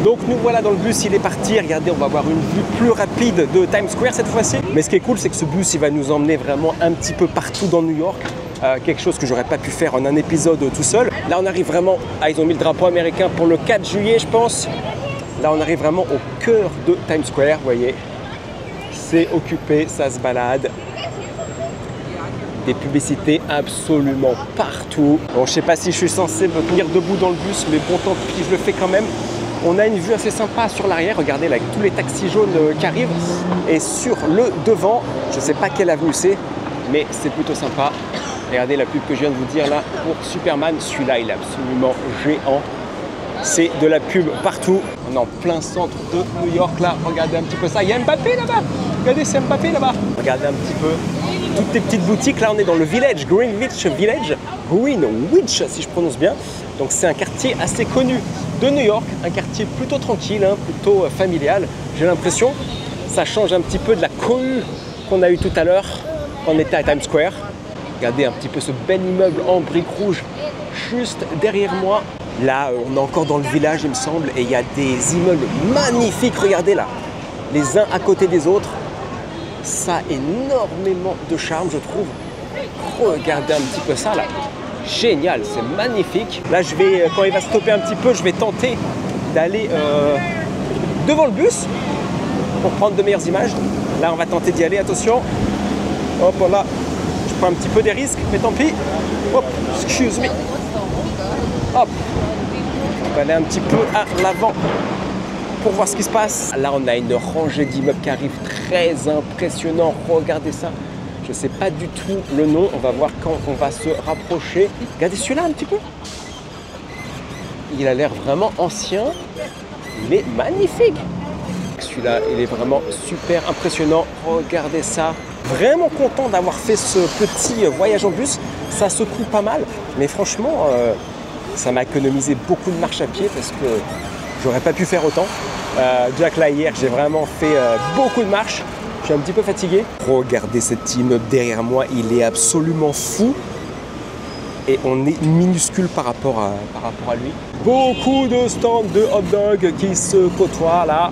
Donc nous voilà dans le bus, il est parti. Regardez, on va avoir une vue plus rapide de Times Square cette fois-ci. Mais ce qui est cool, c'est que ce bus, il va nous emmener vraiment un petit peu partout dans New York. Quelque chose que j'aurais pas pu faire en un épisode tout seul. Là, on arrive vraiment... Ah, ils ont mis le drapeau américain pour le 4 juillet, je pense. Là, on arrive vraiment au cœur de Times Square, vous voyez. C'est occupé, ça se balade. Des publicités absolument partout. Bon, je sais pas si je suis censé me tenir debout dans le bus, mais bon, tant pis, je le fais quand même. On a une vue assez sympa sur l'arrière. Regardez là, avec tous les taxis jaunes qui arrivent. Et sur le devant, je sais pas quelle avenue c'est, mais c'est plutôt sympa. Regardez la pub que je viens de vous dire là pour Superman. Celui-là, il est absolument géant. C'est de la pub partout. On est en plein centre de New York là. Regardez un petit peu ça. Il y a Mbappé là-bas. Regardez, c'est Mbappé là-bas. Regardez un petit peu toutes les petites boutiques. Là, on est dans le village, Greenwich Village. Greenwich, si je prononce bien. Donc, c'est un quartier assez connu de New York. Un quartier plutôt tranquille, hein, plutôt familial. J'ai l'impression. Ça change un petit peu de la cohue qu'on a eue tout à l'heure quand on était à Times Square. Regardez un petit peu ce bel immeuble en briques rouges juste derrière moi. Là, on est encore dans le village, il me semble, et il y a des immeubles magnifiques. Regardez là, les uns à côté des autres. Ça a énormément de charme, je trouve. Regardez un petit peu ça là. Génial, c'est magnifique. Là, je vais, quand il va stopper un petit peu, je vais tenter d'aller devant le bus pour prendre de meilleures images. Là, on va tenter d'y aller, attention. Hop, voilà. Je prends un petit peu des risques, mais tant pis. Hop, excuse me. Hop. On va aller un petit peu à l'avant pour voir ce qui se passe. Là, on a une rangée d'immeubles qui arrive très impressionnant. Regardez ça. Je ne sais pas du tout le nom. On va voir quand on va se rapprocher. Regardez celui-là un petit peu. Il a l'air vraiment ancien. Il est magnifique. Celui-là, il est vraiment super impressionnant. Regardez ça. Vraiment content d'avoir fait ce petit voyage en bus. Ça secoue pas mal. Mais franchement, ça m'a économisé beaucoup de marche à pied parce que j'aurais pas pu faire autant. Jack, là, hier, j'ai vraiment fait beaucoup de marches. Je suis un petit peu fatigué. Regardez cet immeuble derrière moi. Il est absolument fou. Et on est minuscule par rapport à lui. Beaucoup de stands de hot dog qui se côtoient là.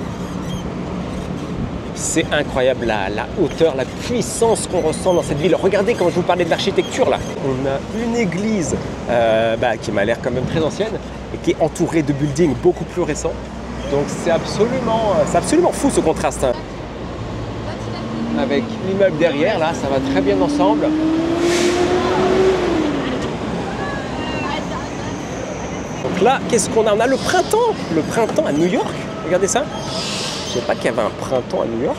C'est incroyable la hauteur, la puissance qu'on ressent dans cette ville. Regardez quand je vous parlais de l'architecture là. On a une église qui m'a l'air quand même très ancienne et qui est entourée de buildings beaucoup plus récents. Donc c'est absolument fou ce contraste. Hein. Avec l'immeuble derrière là, ça va très bien ensemble. Donc là, qu'est-ce qu'on a? On a le printemps à New York. Regardez ça. Je ne savais pas qu'il y avait un printemps à New York.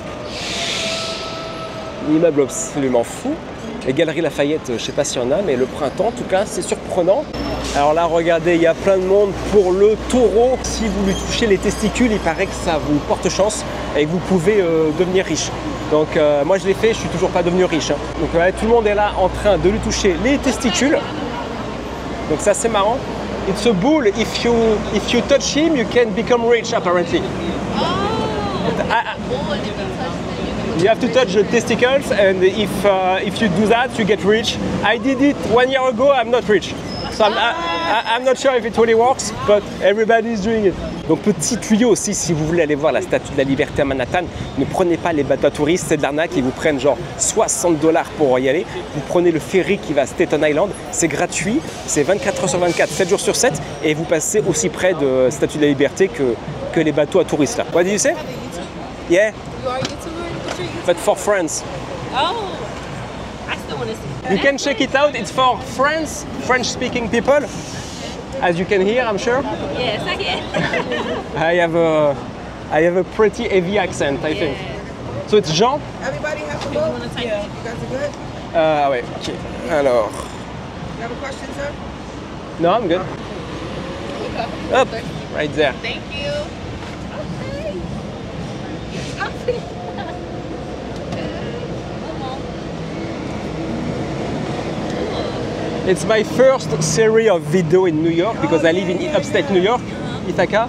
Un immeuble absolument fou. Les Galeries Lafayette, je ne sais pas s'il y en a, mais le printemps, en tout cas, c'est surprenant. Alors là, regardez, il y a plein de monde pour le taureau. Si vous lui touchez les testicules, il paraît que ça vous porte chance et que vous pouvez devenir riche. Donc moi, je l'ai fait, je ne suis toujours pas devenu riche. Hein. Donc tout le monde est là en train de lui toucher les testicules. Donc ça, c'est marrant. It's a bull. If you touch him, you can become rich, apparently. You have to touch the testicles, and if you do that, you get rich. I did it 1 year ago. I'm not rich, so I'm not sure if it really works, but everybody is doing it. Donc petit tuyau aussi, si vous voulez aller voir la Statue de la Liberté à Manhattan, ne prenez pas les bateaux à touristes, c'est de l'arnaque. Ils vous prennent genre $60 pour y aller. Vous prenez le ferry qui va à Staten Island, c'est gratuit, c'est 24 heures sur 24, 7 jours sur 7, et vous passez aussi près de la Statue de la Liberté que les bateaux à touristes là. What did you say? Yeah. You are a YouTuber? But for France. Oh, I still want to see. You can check it out. It's for France, French-speaking people. As you can hear, I'm sure. Yes, I can. I have a pretty heavy accent, I think. So it's Jean. Everybody has to vote? Yeah. You guys are good? Ah ouais, ok. Alors. You have a question, sir? No, I'm good. Up, right there. Thank you. Okay. It's my first series of video in New York because I live in upstate New York, Ithaca,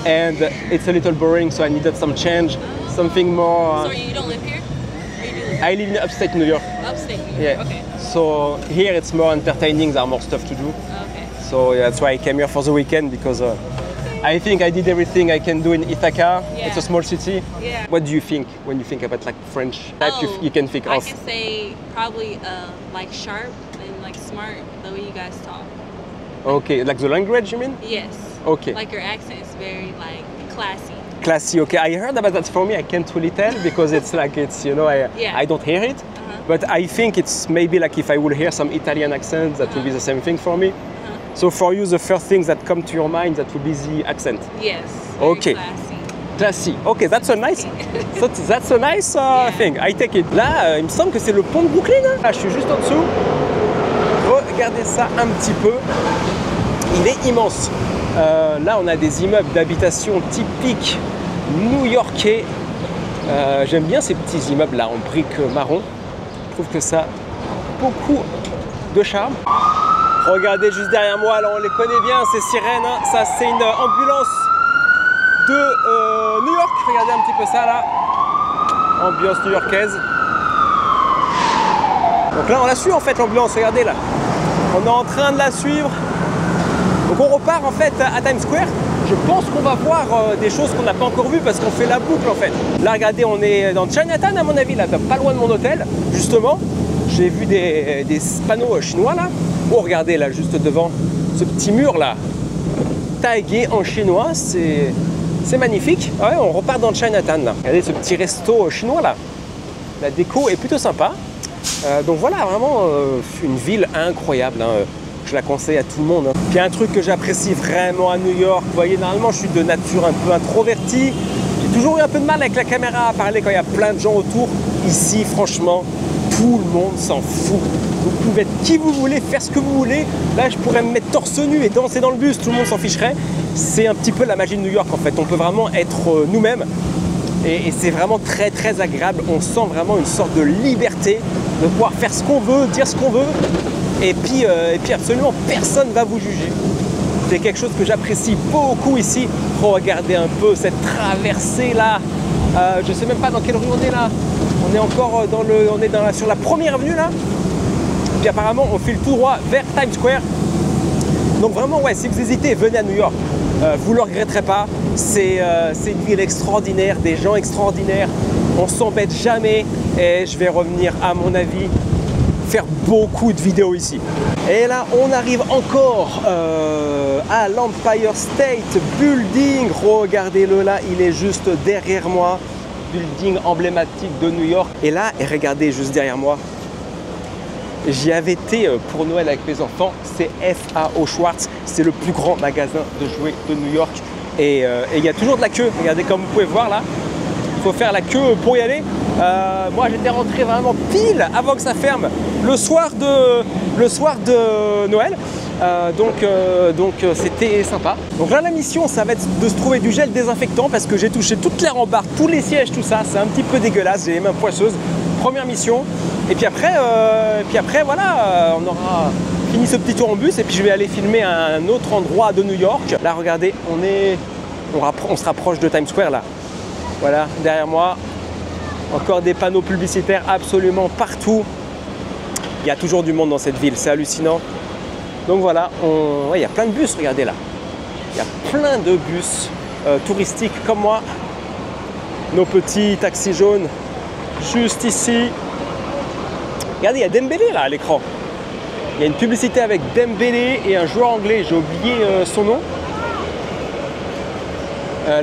and it's a little boring, so I needed some change, something more. So you don't live here? Or you do live here? I live in upstate New York. Upstate New York. Yeah. Okay. So here it's more entertaining. There are more stuff to do. Okay. So yeah, that's why I came here for the weekend because I think I did everything I can do in Ithaca. Yeah. It's a small city. Yeah. What do you think when you think about like French type? You can think I of. can say probably like sharp and like smart the way you guys talk. Okay, like the language, you mean? Yes. Okay. Like your accent is very like classy. Classy. Okay, I heard about that. For me, I can't really tell because it's like it's Yeah. I don't hear it. But I think it's maybe like if I would hear some Italian accent, that would be the same thing for me. So for you, the first things that come to your mind, that would be the accent. Yes. Very Okay. Classy. Classy. Okay, that's a nice, that's a nice thing. I take it. Là, il me semble que c'est le pont de Brooklyn. Hein. Là, je suis juste en dessous. Regardez ça un petit peu. Il est immense. Là, on a des immeubles d'habitation typiques new-yorkais. J'aime bien ces petits immeubles là en briques marron. Je trouve que ça a beaucoup de charme. Regardez juste derrière moi, là on les connaît bien, ces sirènes. Hein. Ça, c'est une ambulance de New York. Regardez un petit peu ça là. Ambiance new-yorkaise. Donc là, on la suit en fait, l'ambulance. Regardez là. On est en train de la suivre. Donc on repart en fait à Times Square. Je pense qu'on va voir des choses qu'on n'a pas encore vues parce qu'on fait la boucle en fait. Là regardez, on est dans Chinatown à mon avis, là pas loin de mon hôtel. Justement, j'ai vu des panneaux chinois là. Oh regardez là, juste devant ce petit mur là, tagué en chinois, c'est magnifique. Ouais, on repart dans Chinatown là. Regardez ce petit resto chinois là. La déco est plutôt sympa. Donc voilà, vraiment une ville incroyable. Hein. Je la conseille à tout le monde. Hein. Puis il y a un truc que j'apprécie vraiment à New York. Vous voyez, normalement, je suis de nature un peu introverti. J'ai toujours eu un peu de mal avec la caméra à parler quand il y a plein de gens autour. Ici, franchement, tout le monde s'en fout. Vous pouvez être qui vous voulez, faire ce que vous voulez. Là, je pourrais me mettre torse nu et danser dans le bus. Tout le monde s'en ficherait. C'est un petit peu la magie de New York, en fait. On peut vraiment être nous-mêmes. Et c'est vraiment très, très agréable. On sent vraiment une sorte de liberté de pouvoir faire ce qu'on veut, dire ce qu'on veut. Et puis absolument personne ne va vous juger. C'est quelque chose que j'apprécie beaucoup ici. Regardez un peu cette traversée là. Je ne sais même pas dans quelle rue on est là. On est encore sur la première avenue là. Et puis apparemment on file tout droit vers Times Square. Donc vraiment ouais, si vous hésitez, venez à New York. Vous ne le regretterez pas. C'est une ville extraordinaire, des gens extraordinaires. On s'embête jamais. Et je vais revenir à mon avis faire beaucoup de vidéos ici. Et là, on arrive encore à l'Empire State Building. Regardez-le là, il est juste derrière moi. Building emblématique de New York. Et là, et regardez juste derrière moi, j'y avais été pour Noël avec mes enfants. C'est FAO Schwarz. C'est le plus grand magasin de jouets de New York. Et il y a toujours de la queue. Regardez comme vous pouvez voir là. Il faut faire la queue pour y aller. Moi j'étais rentré vraiment pile avant que ça ferme le soir de Noël. Donc c'était sympa. Donc là la mission ça va être de se trouver du gel désinfectant parce que j'ai touché toutes les rambardes, tous les sièges, tout ça. C'est un petit peu dégueulasse, j'ai les mains poisseuses. Première mission. Et puis après voilà, on aura fini ce petit tour en bus et puis je vais aller filmer à un autre endroit de New York. Là regardez, on se rapproche de Times Square là. Voilà, derrière moi, encore des panneaux publicitaires absolument partout. Il y a toujours du monde dans cette ville, c'est hallucinant. Donc voilà, il y a plein de bus, regardez là. Il y a plein de bus touristiques comme moi. Nos petits taxis jaunes, juste ici. Regardez, il y a Dembélé là à l'écran. Il y a une publicité avec Dembélé et un joueur anglais, j'ai oublié son nom.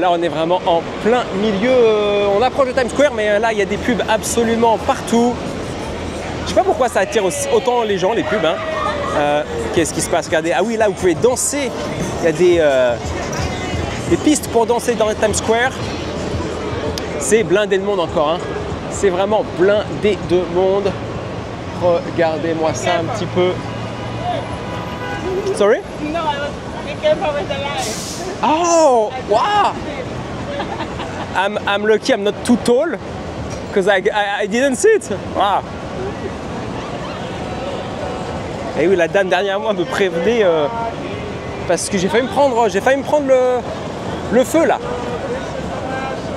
Là, on est vraiment en plein milieu. On approche de Times Square, mais là, il y a des pubs absolument partout. Je sais pas pourquoi ça attire autant les gens, les pubs. Hein. Qu'est-ce qui se passe? Regardez. Ah oui, là, vous pouvez danser. Il y a des pistes pour danser dans Times Square. C'est blindé de monde encore. Hein. C'est vraiment blindé de monde. Regardez-moi ça un petit peu. Sorry? No, be careful with the light. Oh, wow! I'm lucky I'm not too tall because I didn't see it. Wow. Et oui, la dame derrière moi me prévenait parce que j'ai failli me prendre le feu là.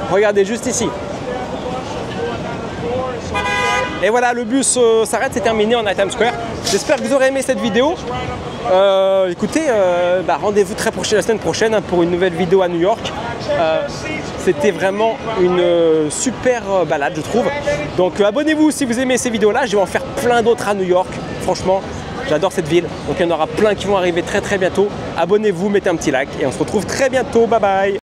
Regardez juste ici. Et voilà, le bus s'arrête, c'est terminé, on est à Times Square. J'espère que vous aurez aimé cette vidéo. Écoutez, rendez-vous très proche la semaine prochaine hein, pour une nouvelle vidéo à New York. C'était vraiment une super balade, je trouve. Donc abonnez-vous si vous aimez ces vidéos-là. Je vais en faire plein d'autres à New York. Franchement, j'adore cette ville. Donc il y en aura plein qui vont arriver très très bientôt. Abonnez-vous, mettez un petit like et on se retrouve très bientôt. Bye bye.